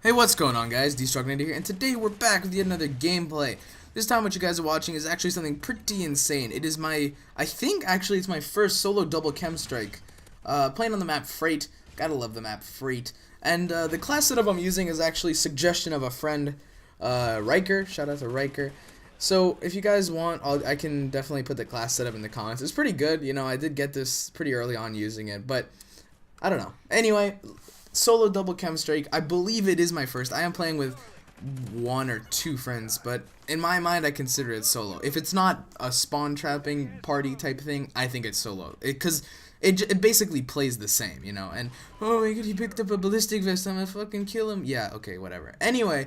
Hey, what's going on, guys? Destructinator here, and today we're back with yet another gameplay. This time what you guys are watching is actually something pretty insane. It is I think actually it's my first solo double chem strike. Playing on the map Freight. Gotta love the map Freight. And the class setup I'm using is actually suggestion of a friend, Riker. Shout out to Riker. So if you guys want, I can definitely put the class setup in the comments. It's pretty good. You know, I did get this pretty early on using it, but I don't know. Anyway, solo double chem strike. I believe it is my first. I am playing with one or two friends, but in my mind I consider it solo. If it's not a spawn trapping party type thing, I think it's solo. Because it basically plays the same, you know. And oh my god, he picked up a ballistic vest. I'm gonna fucking kill him. Yeah, okay, whatever. Anyway,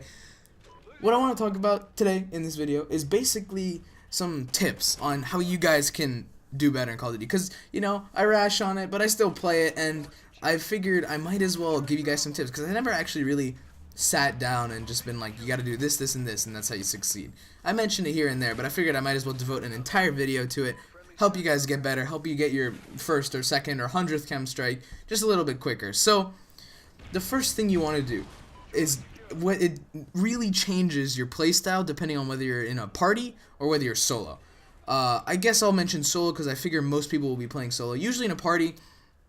what I want to talk about today in this video is basically some tips on how you guys can do better in Call of Duty. Because, you know, I rash on it, but I still play it, and I figured I might as well give you guys some tips. Because I never actually really sat down and just been like, you gotta do this, this, and this, and that's how you succeed. I mentioned it here and there, but I figured I might as well devote an entire video to it. Help you guys get better, help you get your first or second or 100th chem strike just a little bit quicker. So, the first thing you want to do is it really changes your playstyle depending on whether you're in a party or whether you're solo. I guess I'll mention solo because I figure most people will be playing solo. Usually in a party,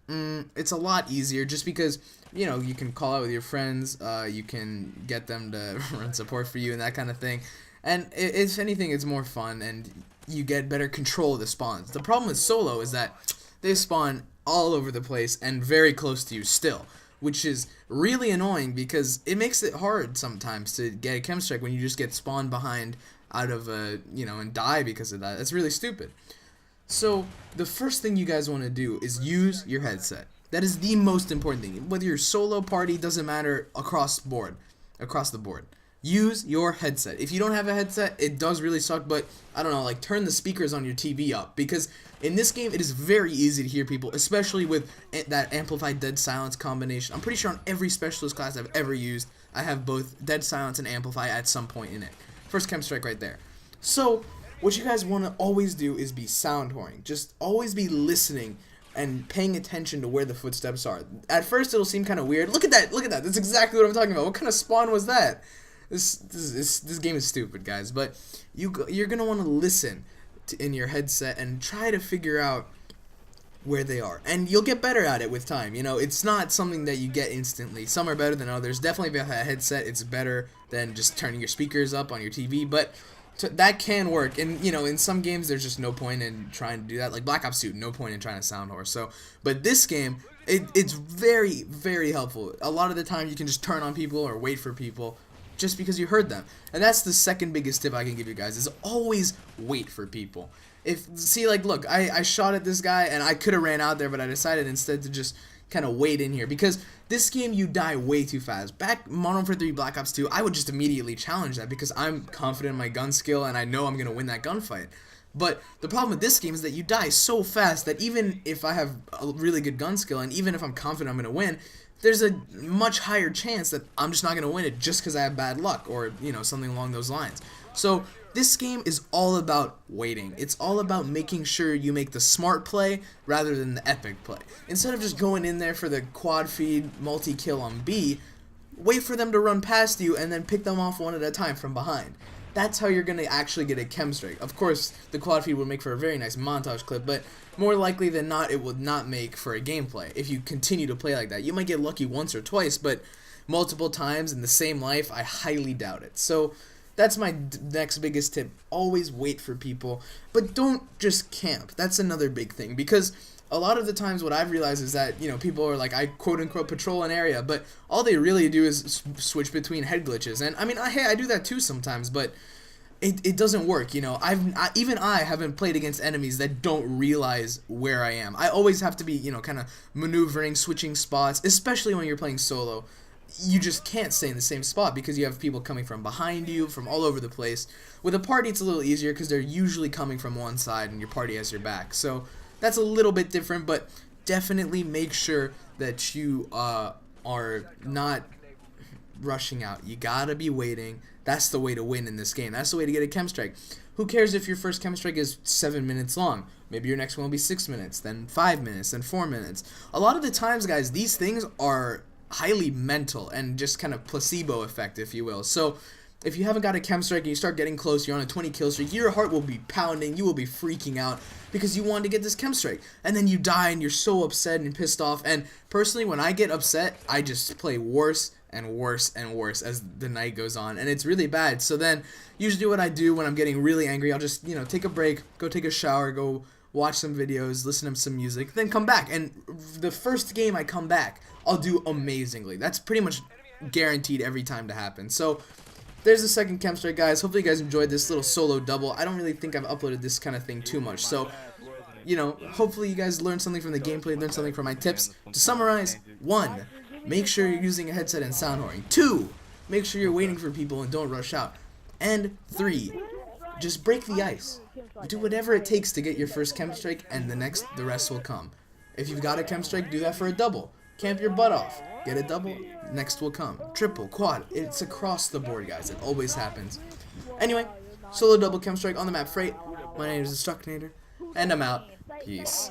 it's a lot easier just because, you know, you can call out with your friends, you can get them to run support for you and that kind of thing. And if anything, it's more fun and you get better control of the spawns. The problem with solo is that they spawn all over the place and very close to you still, which is really annoying because it makes it hard sometimes to get a chem strike when you just get spawned behind out of a, you know, and die because of that. That's really stupid. So the first thing you guys want to do is use your headset. That is the most important thing. Whether you're solo, party, doesn't matter, across the board. Use your headset. If you don't have a headset, it does really suck, but I don't know, like turn the speakers on your TV up, because in this game it is very easy to hear people, especially with that amplified dead silence combination. I'm pretty sure on every specialist class I've ever used, I have both dead silence and amplify at some point in it. First chem strike right there. So what you guys want to always do is be sound whoring. Just always be listening and paying attention to where the footsteps are. At first it'll seem kind of weird. Look at that, look at that. That's exactly what I'm talking about. What kind of spawn was that? This game is stupid, guys, but you're gonna want to listen in your headset and try to figure out where they are, and you'll get better at it with time. You know, it's not something that you get instantly. Some are better than others. Definitely with a headset, it's better than just turning your speakers up on your TV, but that can work. And you know, in some games there's just no point in trying to do that, like Black Ops 2, no point in trying to sound whore. So, but this game, it's very, very helpful. A lot of the time you can just turn on people or wait for people just because you heard them. And that's the second biggest tip I can give you guys, is always wait for people. See, like, look, I shot at this guy and I could have ran out there, but I decided instead to just kind of wait in here, because this game you die way too fast. Back Modern Warfare 3 Black Ops 2, I would just immediately challenge that because I'm confident in my gun skill and I know I'm going to win that gunfight. But the problem with this game is that you die so fast that even if I have a really good gun skill and even if I'm confident I'm going to win, there's a much higher chance that I'm just not going to win it just because I have bad luck or, you know, something along those lines. So this game is all about waiting. It's all about making sure you make the smart play rather than the epic play. Instead of just going in there for the quad feed multi-kill on B, wait for them to run past you and then pick them off one at a time from behind. That's how you're going to actually get a chem strike. Of course, the quad feed will make for a very nice montage clip, but more likely than not, it will not make for a gameplay if you continue to play like that. You might get lucky once or twice, but multiple times in the same life, I highly doubt it. So that's my next biggest tip. Always wait for people, but don't just camp. That's another big thing, because a lot of the times what I've realized is that, you know, people are like, I quote-unquote patrol an area, but all they really do is switch between head glitches. And I mean, hey, I do that too sometimes, but it doesn't work, you know. Even I haven't played against enemies that don't realize where I am. I always have to be, you know, kind of maneuvering, switching spots, especially when you're playing solo. You just can't stay in the same spot because you have people coming from behind you, from all over the place. With a party, it's a little easier because they're usually coming from one side and your party has your back. So that's a little bit different, but definitely make sure that you are not rushing out. You gotta be waiting. That's the way to win in this game. That's the way to get a chem strike. Who cares if your first chem strike is 7 minutes long? Maybe your next one will be 6 minutes, then 5 minutes, then 4 minutes. A lot of the times, guys, these things are highly mental and just kind of placebo effect, if you will. So if you haven't got a chem strike and you start getting close, you're on a 20 kill streak, your heart will be pounding, you will be freaking out because you wanted to get this chem strike, and then you die and you're so upset and pissed off. And personally, when I get upset, I just play worse and worse and worse as the night goes on, and it's really bad. So then usually what I do when I'm getting really angry, I'll just, you know, take a break, go take a shower, go watch some videos, listen to some music, then come back. And the first game I come back, I'll do amazingly. That's pretty much guaranteed every time to happen. So there's the second chem strike, guys. Hopefully you guys enjoyed this little solo double. I don't really think I've uploaded this kind of thing too much. So, you know, hopefully you guys learned something from the gameplay, learned something from my tips. To summarize, 1, make sure you're using a headset and sound whoring. 2, make sure you're waiting for people and don't rush out. And 3, just break the ice. Do whatever it takes to get your first chem strike, and the rest will come. If you've got a chem strike, do that for a double. Camp your butt off. Get a double, next will come. Triple, quad, it's across the board, guys. It always happens. Anyway, solo double chem strike on the map Freight. My name is Destructinator, and I'm out. Peace.